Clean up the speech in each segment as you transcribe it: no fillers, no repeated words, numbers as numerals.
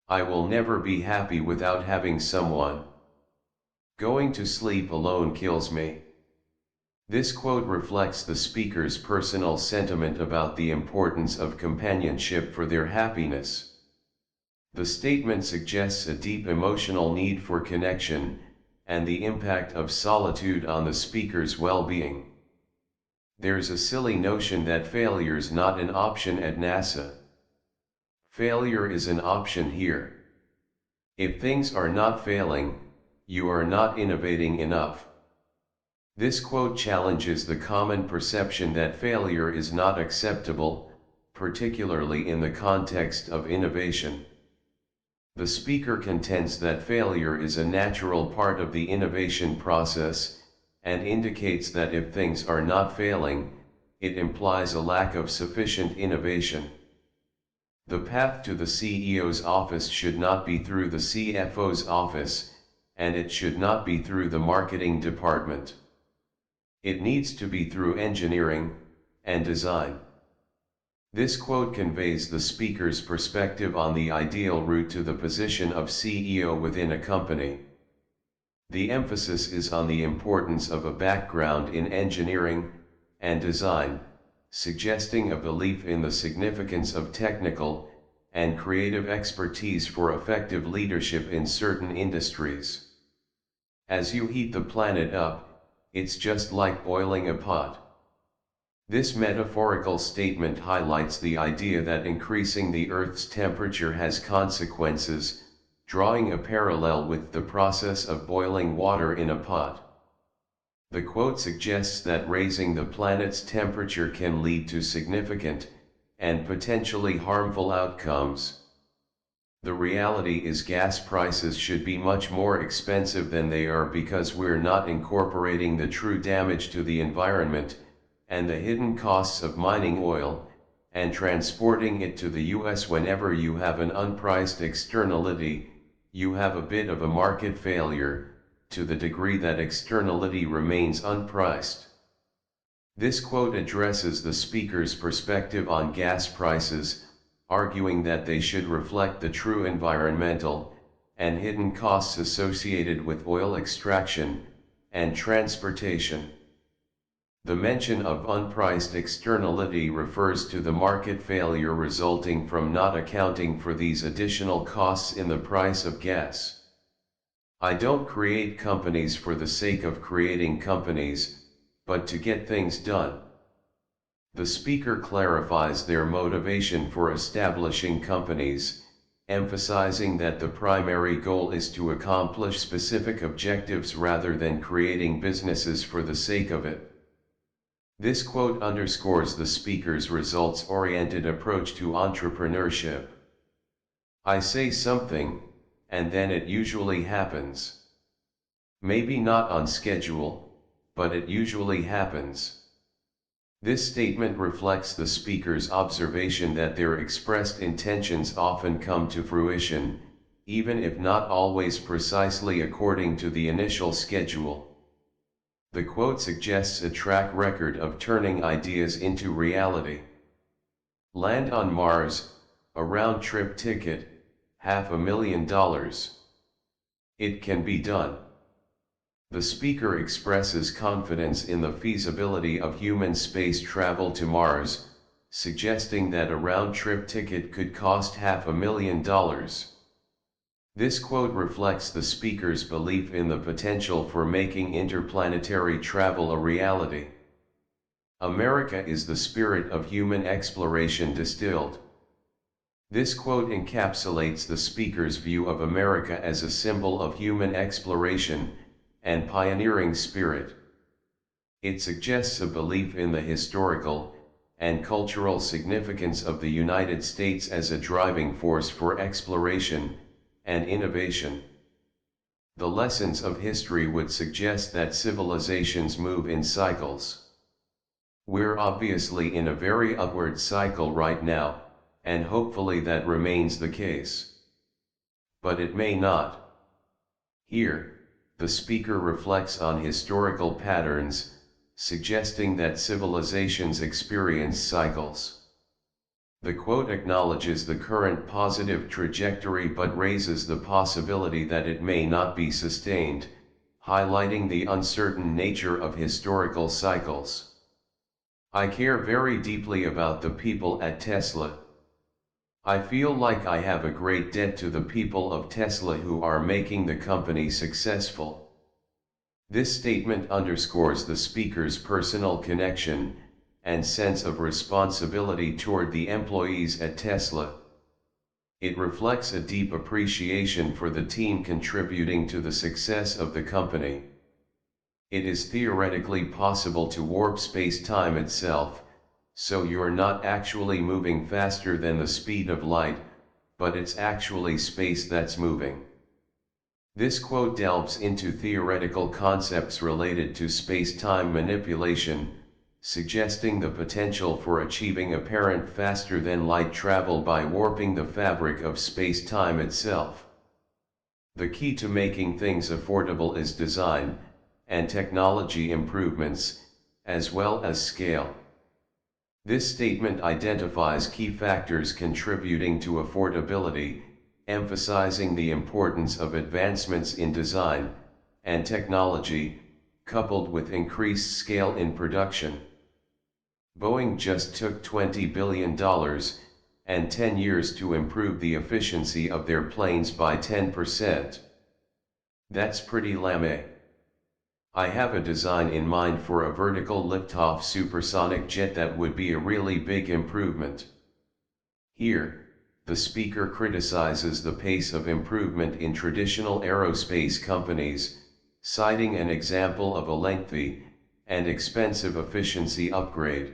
I will never be happy without having someone. Going to sleep alone kills me. This quote reflects the speaker's personal sentiment about the importance of companionship for their happiness. The statement suggests a deep emotional need for connection, and the impact of solitude on the speaker's well-being. There's a silly notion that failure's not an option at NASA. Failure is an option here. If things are not failing, you are not innovating enough. This quote challenges the common perception that failure is not acceptable, particularly in the context of innovation. The speaker contends that failure is a natural part of the innovation process, and indicates that if things are not failing, it implies a lack of sufficient innovation. The path to the CEO's office should not be through the CFO's office, and it should not be through the marketing department. It needs to be through engineering and design. This quote conveys the speaker's perspective on the ideal route to the position of CEO within a company. The emphasis is on the importance of a background in engineering and design, suggesting a belief in the significance of technical and creative expertise for effective leadership in certain industries. As you heat the planet up, it's just like boiling a pot. This metaphorical statement highlights the idea that increasing the Earth's temperature has consequences, drawing a parallel with the process of boiling water in a pot. The quote suggests that raising the planet's temperature can lead to significant, and potentially harmful outcomes. The reality is gas prices should be much more expensive than they are because we're not incorporating the true damage to the environment, and the hidden costs of mining oil, and transporting it to the US. Whenever you have an unpriced externality, you have a bit of a market failure, to the degree that externality remains unpriced. This quote addresses the speaker's perspective on gas prices, arguing that they should reflect the true environmental and hidden costs associated with oil extraction and transportation. The mention of unpriced externality refers to the market failure resulting from not accounting for these additional costs in the price of gas. I don't create companies for the sake of creating companies, but to get things done. The speaker clarifies their motivation for establishing companies, emphasizing that the primary goal is to accomplish specific objectives rather than creating businesses for the sake of it. This quote underscores the speaker's results-oriented approach to entrepreneurship. I say something, and then it usually happens. Maybe not on schedule, but it usually happens. This statement reflects the speaker's observation that their expressed intentions often come to fruition, even if not always precisely according to the initial schedule. The quote suggests a track record of turning ideas into reality. Land on Mars, a round-trip ticket, $500,000. It can be done. The speaker expresses confidence in the feasibility of human space travel to Mars, suggesting that a round-trip ticket could cost $500,000. This quote reflects the speaker's belief in the potential for making interplanetary travel a reality. America is the spirit of human exploration distilled. This quote encapsulates the speaker's view of America as a symbol of human exploration and pioneering spirit. It suggests a belief in the historical and cultural significance of the United States as a driving force for exploration and innovation. The lessons of history would suggest that civilizations move in cycles. We're obviously in a very upward cycle right now, and hopefully that remains the case. But it may not. Here, the speaker reflects on historical patterns, suggesting that civilizations experience cycles. The quote acknowledges the current positive trajectory but raises the possibility that it may not be sustained, highlighting the uncertain nature of historical cycles. I care very deeply about the people at Tesla. I feel like I have a great debt to the people of Tesla who are making the company successful. This statement underscores the speaker's personal connection and sense of responsibility toward the employees at Tesla. It reflects a deep appreciation for the team contributing to the success of the company. It is theoretically possible to warp space-time itself, so you're not actually moving faster than the speed of light, but it's actually space that's moving. This quote delves into theoretical concepts related to space-time manipulation, suggesting the potential for achieving apparent faster-than-light travel by warping the fabric of space-time itself. The key to making things affordable is design, and technology improvements, as well as scale. This statement identifies key factors contributing to affordability, emphasizing the importance of advancements in design and technology, coupled with increased scale in production. Boeing just took $20 billion and 10 years to improve the efficiency of their planes by 10%. That's pretty lame. I have a design in mind for a vertical liftoff supersonic jet that would be a really big improvement. Here, the speaker criticizes the pace of improvement in traditional aerospace companies, citing an example of a lengthy and expensive efficiency upgrade.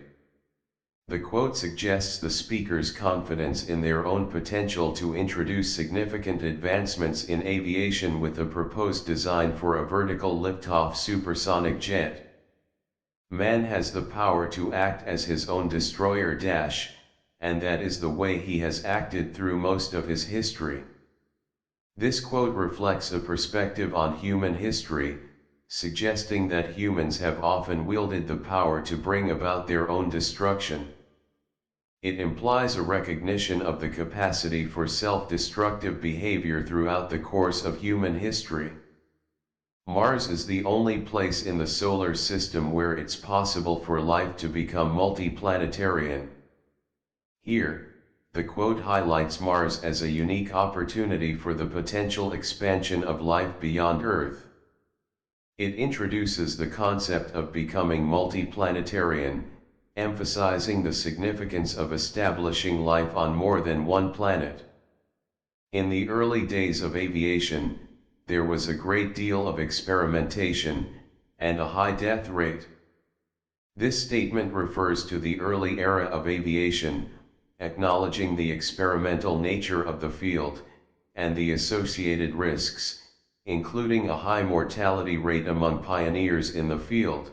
The quote suggests the speaker's confidence in their own potential to introduce significant advancements in aviation with a proposed design for a vertical liftoff supersonic jet. Man has the power to act as his own destroyer and that is the way he has acted through most of his history. This quote reflects a perspective on human history, suggesting that humans have often wielded the power to bring about their own destruction. It implies a recognition of the capacity for self-destructive behavior throughout the course of human history. Mars is the only place in the solar system where it's possible for life to become multiplanetarian. Here, the quote highlights Mars as a unique opportunity for the potential expansion of life beyond Earth. It introduces the concept of becoming multiplanetarian, emphasizing the significance of establishing life on more than one planet. In the early days of aviation, there was a great deal of experimentation, and a high death rate. This statement refers to the early era of aviation, acknowledging the experimental nature of the field, and the associated risks, including a high mortality rate among pioneers in the field.